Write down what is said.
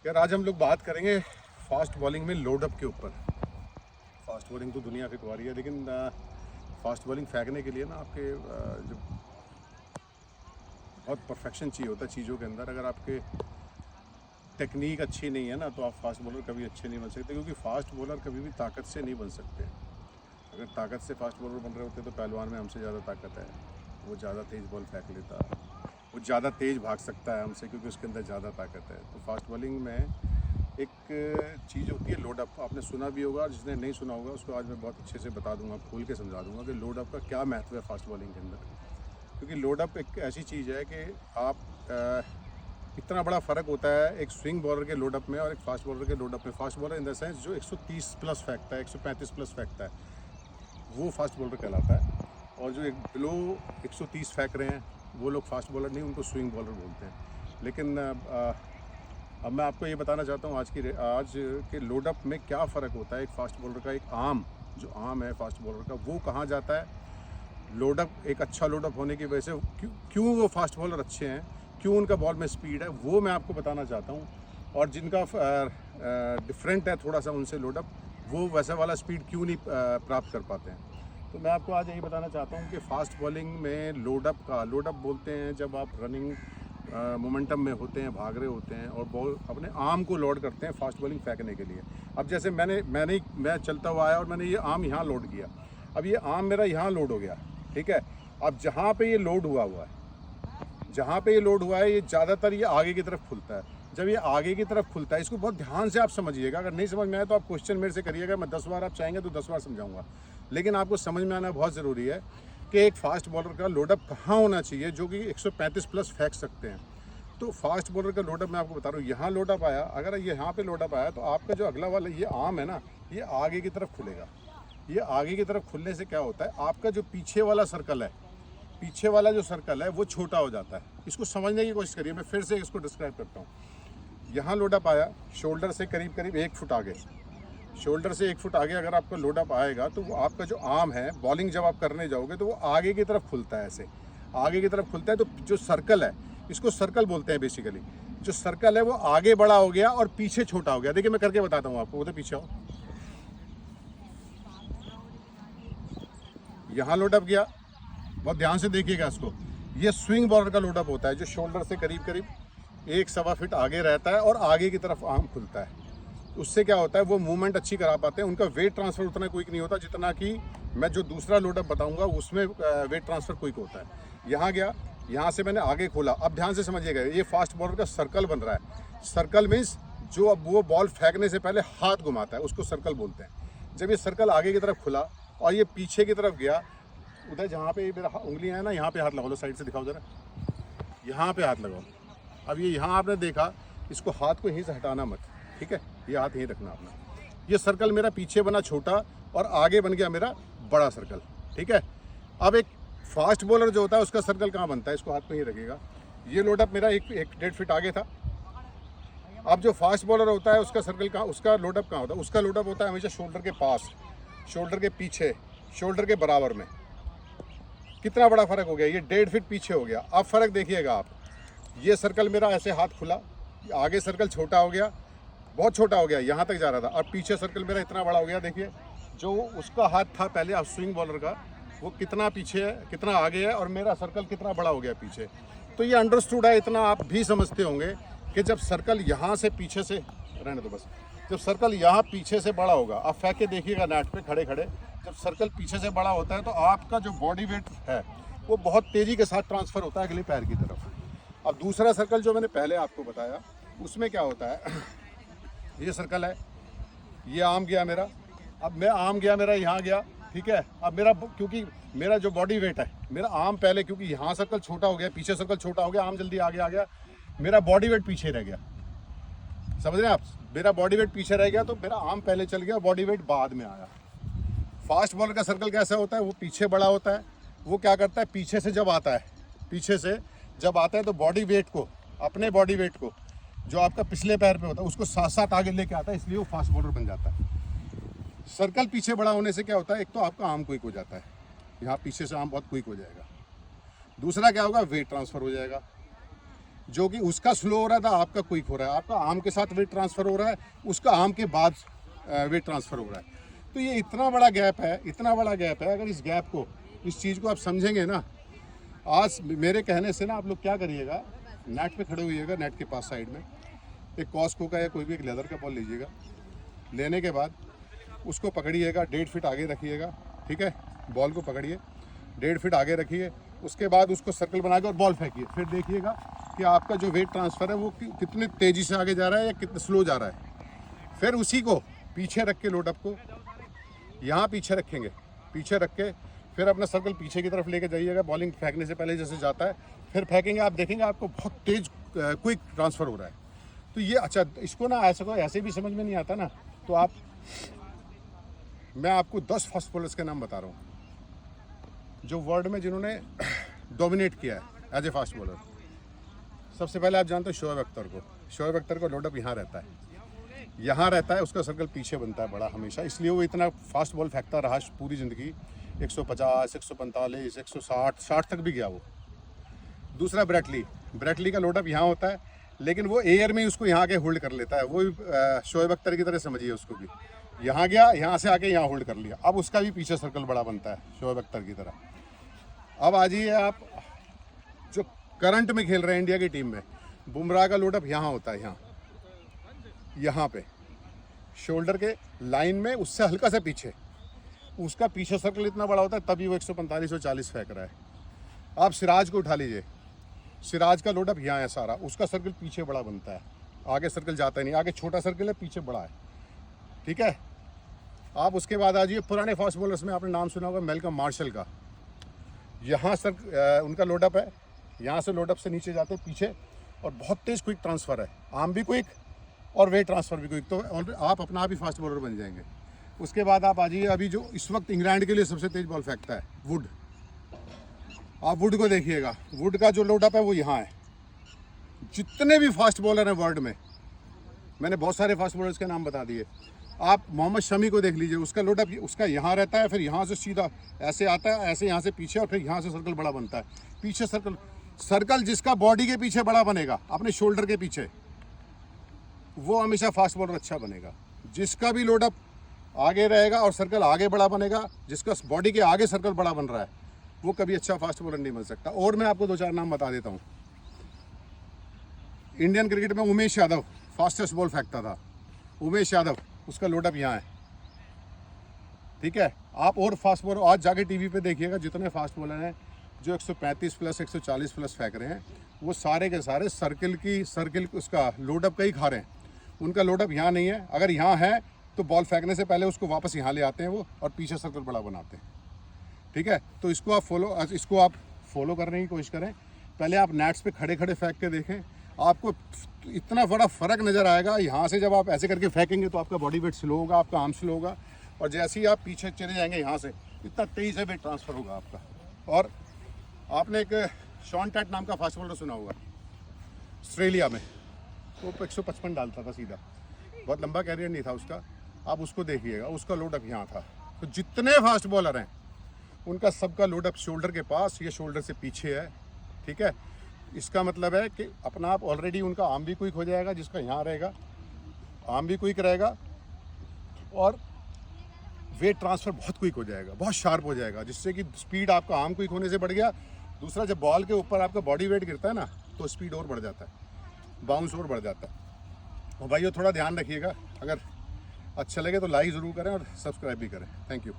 यार आज हम लोग बात करेंगे फास्ट बॉलिंग में लोड अप के ऊपर। फास्ट बॉलिंग तो दुनिया फेंकवा रही है, लेकिन फास्ट बॉलिंग फेंकने के लिए ना आपके जो बहुत परफेक्शन चाहिए होता है चीज़ों के अंदर। अगर आपके टेक्निक अच्छी नहीं है ना तो आप फास्ट बॉलर कभी अच्छे नहीं बन सकते, क्योंकि फास्ट बॉलर कभी भी ताकत से नहीं बन सकते। अगर ताकत से फास्ट बॉलर बन रहे होते तो पहलवान में हमसे ज़्यादा ताकत है, वो ज़्यादा तेज़ बॉल फेंक लेता, वो ज़्यादा तेज़ भाग सकता है हमसे, क्योंकि उसके अंदर ज़्यादा ताकत है। तो फास्ट बॉलिंग में एक चीज़ होती है लोड अप। आपने सुना भी होगा, जिसने नहीं सुना होगा उसको आज मैं बहुत अच्छे से बता दूंगा, खोल के समझा दूंगा कि लोड अप का क्या महत्व है फास्ट बॉलिंग के अंदर। क्योंकि लोड अप एक ऐसी चीज़ है कि आप इतना बड़ा फ़र्क होता है एक स्विंग बॉलर के लोड अप में और एक फास्ट बॉलर के लोड अप में। Fast bowler in the sense जो 130 प्लस फेंकता है, 135 प्लस फेंकता है, वो फास्ट बॉलर कहलाता है। और जो एक बिलो 130 फेंक रहे हैं वो लोग फास्ट बॉलर नहीं, उनको स्विंग बॉलर बोलते हैं। लेकिन अब मैं आपको ये बताना चाहता हूँ आज के लोड अप में क्या फ़र्क होता है एक फास्ट बॉलर का। एक आम जो आम है फास्ट बॉलर का, वो कहाँ जाता है। लोड अप एक अच्छा लोड अप होने की वजह से क्यों वो फास्ट बॉलर अच्छे हैं, क्यों उनका बॉल में स्पीड है, वो मैं आपको बताना चाहता हूँ। और जिनका डिफरेंट है थोड़ा सा उनसे लोड अप, वो वैसा वाला स्पीड क्यों नहीं प्राप्त कर पाते हैं। तो मैं आपको आज यही बताना चाहता हूँ कि फ़ास्ट बॉलिंग में लोड अप बोलते हैं जब आप रनिंग मोमेंटम में होते हैं, भाग रहे होते हैं और बॉल अपने आर्म को लोड करते हैं फास्ट बॉलिंग फेंकने के लिए। अब जैसे मैं चलता हुआ आया और मैंने ये आर्म यहाँ लोड किया, अब ये आर्म मेरा यहाँ लोड हो गया, ठीक है। अब जहाँ पे ये लोड हुआ है, जहाँ पे ये लोड हुआ है, ये ज़्यादातर ये आगे की तरफ खुलता है। जब ये आगे की तरफ खुलता है, इसको बहुत ध्यान से आप समझिएगा। अगर नहीं समझ में आए तो आप क्वेश्चन मेरे से करिएगा, मैं 10 बार आप चाहेंगे तो 10 बार समझाऊंगा। लेकिन आपको समझ में आना बहुत ज़रूरी है कि एक फास्ट बॉलर का लोडअप कहाँ होना चाहिए जो कि 135 प्लस फेंक सकते हैं। तो फास्ट बॉलर का लोडअप मैं आपको बता रहा हूँ, यहाँ लोडअप आया, अगर ये यहाँ पे लोडअप आया तो आपका जो अगला वाला ये आर्म है ना, ये आगे की तरफ खुलेगा। ये आगे की तरफ खुलने से क्या होता है, आपका जो पीछे वाला सर्कल है, पीछे वाला जो सर्कल है वो छोटा हो जाता है। इसको समझने की कोशिश करिए, मैं फिर से इसको डिस्क्राइब करता हूँ। यहाँ लोडअप आया, शोल्डर से करीब करीब 1 फुट आगे, शोल्डर से 1 फुट आगे अगर आपका लोडअप आएगा तो वो आपका जो आर्म है, बॉलिंग जब आप करने जाओगे तो वो आगे की तरफ खुलता है, ऐसे आगे की तरफ खुलता है। तो जो सर्कल है, इसको सर्कल बोलते हैं बेसिकली। जो सर्कल है वो आगे बड़ा हो गया और पीछे छोटा हो गया। देखिए मैं करके बताता हूँ आपको, वो तो पीछे हो। यहाँ लोडअप गया, बहुत ध्यान से देखिएगा इसको। ये स्विंग बॉलर का लोडअप होता है जो शोल्डर से करीब करीब 1-1.25 फीट आगे रहता है और आगे की तरफ आर्म खुलता है। उससे क्या होता है, वो मूवमेंट अच्छी करा पाते हैं। उनका वेट ट्रांसफ़र उतना क्विक नहीं होता जितना कि मैं जो दूसरा लोडअप बताऊंगा उसमें वेट ट्रांसफ़र क्विक होता है। यहाँ गया, यहाँ से मैंने आगे खोला। अब ध्यान से समझिएगा, ये फास्ट बॉलर का सर्कल बन रहा है। सर्कल मीन्स जो अब वो बॉल फेंकने से पहले हाथ घुमाता है, उसको सर्कल बोलते हैं। जब ये सर्कल आगे की तरफ खुला और ये पीछे की तरफ गया, उधर जहाँ पे मेरा उंगलियाँ हैं ना, यहाँ पे हाथ लगा लो, साइड से दिखाओ ज़रा, यहाँ पे हाथ लगाओ। अब ये यहाँ आपने देखा, इसको हाथ को यहीं से हटाना मत, ठीक है, ये हाथ यहीं रखना अपना। ये सर्कल मेरा पीछे बना छोटा और आगे बन गया मेरा बड़ा सर्कल, ठीक है। अब एक फास्ट बॉलर जो होता है उसका सर्कल कहाँ बनता है, इसको हाथ में ही रखेगा। ये लोडअप मेरा 1-1.5 फीट आगे था। अब जो फास्ट बॉलर होता है उसका सर्कल कहाँ, उसका लोडअप कहाँ होता है, उसका लोडअप होता है हमेशा शोल्डर के पास, शोल्डर के पीछे, शोल्डर के बराबर में। कितना बड़ा फ़र्क हो गया, ये 1.5 फीट पीछे हो गया। अब फ़र्क देखिएगा आप, ये सर्कल मेरा ऐसे हाथ खुला, आगे सर्कल छोटा हो गया, बहुत छोटा हो गया, यहाँ तक जा रहा था, और पीछे सर्कल मेरा इतना बड़ा हो गया। देखिए जो उसका हाथ था पहले आप स्विंग बॉलर का, वो कितना पीछे है, कितना आगे है, और मेरा सर्कल कितना बड़ा हो गया पीछे। तो ये अंडरस्टूड है, इतना आप भी समझते होंगे कि जब सर्कल यहाँ से पीछे से, रहने दो बस, जब सर्कल यहाँ पीछे से बड़ा होगा, आप फेंक के देखिएगा नेट पे खड़े खड़े, जब सर्कल पीछे से बड़ा होता है तो आपका जो बॉडी वेट है वो बहुत तेज़ी के साथ ट्रांसफ़र होता है अगले पैर की तरफ। अब दूसरा सर्कल जो मैंने पहले आपको बताया, उसमें क्या होता है, ये सर्कल है, ये आर्म गया मेरा, अब मैं आर्म गया मेरा यहाँ गया, ठीक है। अब मेरा, क्योंकि मेरा जो बॉडी वेट है, मेरा आर्म पहले, क्योंकि यहाँ सर्कल छोटा हो गया, पीछे सर्कल छोटा हो गया, आर्म जल्दी आगे आ गया, मेरा बॉडी वेट पीछे रह गया। समझ रहे हैं आप, मेरा बॉडी वेट पीछे रह गया तो मेरा आर्म पहले चल गया, बॉडी वेट बाद में आया। फास्ट बॉलर का सर्कल कैसा होता है, वो पीछे बड़ा होता है। वो क्या करता है, पीछे से जब आता है, पीछे से जब आता है तो बॉडी वेट को, अपने बॉडी वेट को जो आपका पिछले पैर पे होता है उसको साथ साथ आगे लेके आता है, इसलिए वो फास्ट बॉलर बन जाता है। सर्कल पीछे बड़ा होने से क्या होता है, एक तो आपका आर्म क्विक हो जाता है, यहाँ पीछे से आर्म बहुत क्विक हो जाएगा। दूसरा क्या होगा, वेट ट्रांसफ़र हो जाएगा। जो कि उसका स्लो हो रहा था, आपका क्विक हो रहा है। आपका आर्म के साथ वेट ट्रांसफ़र हो रहा है, उसका आर्म के बाद वेट ट्रांसफ़र हो रहा है। तो ये इतना बड़ा गैप है, इतना बड़ा गैप है। अगर इस गैप को, इस चीज़ को आप समझेंगे ना, आज मेरे कहने से ना आप लोग क्या करिएगा, नेट पे खड़े होइएगा, नेट के पास साइड में एक कॉस्को का या कोई भी एक लेदर का बॉल लीजिएगा। लेने के बाद उसको पकड़िएगा, 1.5 फीट आगे रखिएगा, ठीक है। बॉल को पकड़िए, 1.5 फीट आगे रखिए, उसके बाद उसको सर्कल बना के और बॉल फेंकिए। फिर देखिएगा कि आपका जो वेट ट्रांसफ़र है वो कितने तेज़ी से आगे जा रहा है या कितना स्लो जा रहा है। फिर उसी को पीछे रख के, लोडअप को यहाँ पीछे रखेंगे, पीछे रख के फिर अपना सर्कल पीछे की तरफ लेके जाइएगा। बॉलिंग फेंकने से पहले जैसे जाता है, फिर फेंकेंगे, आप देखेंगे आपको बहुत तेज़ क्विक ट्रांसफ़र हो रहा है। तो ये अच्छा, इसको ना ऐसे भी समझ में नहीं आता ना, तो आप, मैं आपको 10 फास्ट बॉलर्स के नाम बता रहा हूँ जो वर्ल्ड में जिन्होंने डोमिनेट किया है एज ए फास्ट बॉलर। सबसे पहले आप जानते हो शोएब अख्तर को। शोएब अख्तर का लोडअप यहाँ रहता है, यहाँ रहता है, उसका सर्कल पीछे बनता है बड़ा हमेशा, इसलिए वो इतना फास्ट बॉल फेंकता रहा पूरी ज़िंदगी। 150, 145, 160, 60 तक भी गया वो। दूसरा ब्रैटली का लोडअप यहाँ होता है, लेकिन वो एयर में ही उसको यहाँ के होल्ड कर लेता है। वो शोएब अख्तर की तरह समझिए उसको भी, यहाँ गया, यहाँ से आके यहाँ होल्ड कर लिया। अब उसका भी पीछे सर्कल बड़ा बनता है शोएब अख्तर की तरह। अब आ जाइए आप जो करंट में खेल रहे हैं इंडिया की टीम में, बुमराह का लोडअप यहाँ होता है, यहाँ पे शोल्डर के लाइन में, उससे हल्का सा पीछे, उसका पीछे सर्कल इतना बड़ा होता है, तभी वो 145 और 40 फेंक रहा है। आप सिराज को उठा लीजिए, सिराज का लोडअप यहाँ है सारा, उसका सर्कल पीछे बड़ा बनता है, आगे सर्कल जाता ही नहीं, आगे छोटा सर्कल है, पीछे बड़ा है, ठीक है। आप उसके बाद आ जाइए पुराने फास्ट बॉलर्स में, आपने नाम सुना होगा मैल्कम मार्शल का। यहाँ उनका लोडअप है, यहाँ से लोडअप से नीचे जाते हैं पीछे, और बहुत तेज़ क्विक ट्रांसफ़र है, आर्म भी क्विक और वेट ट्रांसफ़र भी क्विक, तो आप अपना आप ही फास्ट बॉलर बन जाएंगे। उसके बाद आप आ जाइए, अभी जो इस वक्त इंग्लैंड के लिए सबसे तेज़ बॉल फेंकता है वुड। आप वुड को देखिएगा, वुड का जो लोडअप है वो यहाँ है। जितने भी फास्ट बॉलर हैं वर्ल्ड में, मैंने बहुत सारे फास्ट बॉलर्स के नाम बता दिए। आप मोहम्मद शमी को देख लीजिए, उसका लोडअप उसका यहाँ रहता है, फिर यहाँ से सीधा ऐसे आता है, ऐसे यहाँ से पीछे, और फिर यहाँ से सर्कल बड़ा बनता है। पीछे सर्कल जिसका बॉडी के पीछे बड़ा बनेगा, अपने शोल्डर के पीछे, वो हमेशा फास्ट बॉलर अच्छा बनेगा। जिसका भी लोडअप आगे रहेगा और सर्कल आगे बड़ा बनेगा, जिसका बॉडी के आगे सर्कल बड़ा बन रहा है, वो कभी अच्छा फास्ट बॉलर नहीं बन सकता। और मैं आपको 2-4 नाम बता देता हूँ। इंडियन क्रिकेट में उमेश यादव फास्टेस्ट बॉल फेंकता था, उमेश यादव, उसका लोडअप यहाँ है, ठीक है। आप और फास्ट बॉलर आज जाके टीवी पे देखिएगा, जितने फास्ट बॉलर हैं जो 135 प्लस 140 प्लस फेंक रहे हैं, वो सारे के सारे सर्कल उसका लोडअप का ही खा रहे हैं। उनका लोडअप यहाँ नहीं है, अगर यहाँ है तो बॉल फेंकने से पहले उसको वापस यहाँ ले आते हैं वो, और पीछे सर्कल बड़ा बनाते हैं, ठीक है। तो इसको आप फॉलो करने की कोशिश करें। पहले आप नेट्स पे खड़े खड़े फेंक के देखें, आपको इतना बड़ा फ़र्क नज़र आएगा। यहाँ से जब आप ऐसे करके फेंकेंगे तो आपका बॉडी वेट स्लो होगा, आपका आर्म स्लो होगा, और जैसे ही आप पीछे चले जाएंगे यहाँ से, इतना तेज़ी से वेट ट्रांसफ़र होगा आपका। और आपने एक शॉन टैट नाम का फास्ट बॉलर सुना होगा, ऑस्ट्रेलिया में, वो 155 डालता था सीधा, बहुत लंबा कैरियर नहीं था उसका। आप उसको देखिएगा, उसका लोडअप यहाँ था। तो जितने फास्ट बॉलर हैं उनका सबका लोडअप शोल्डर के पास या शोल्डर से पीछे है, ठीक है। इसका मतलब है कि अपना आप ऑलरेडी उनका आर्म भी क्विक हो जाएगा, जिसका यहाँ रहेगा आर्म भी क्विक रहेगा, और वेट ट्रांसफ़र बहुत क्विक हो जाएगा, बहुत शार्प हो जाएगा, जिससे कि स्पीड आपका आर्म क्विक होने से बढ़ गया। दूसरा, जब बॉल के ऊपर आपका बॉडी वेट गिरता है ना, तो स्पीड और बढ़ जाता है, बाउंस और बढ़ जाता है। और भाइयों थोड़ा ध्यान रखिएगा, अगर अच्छा लगे तो लाइक ज़रूर करें और सब्सक्राइब भी करें। Thank you.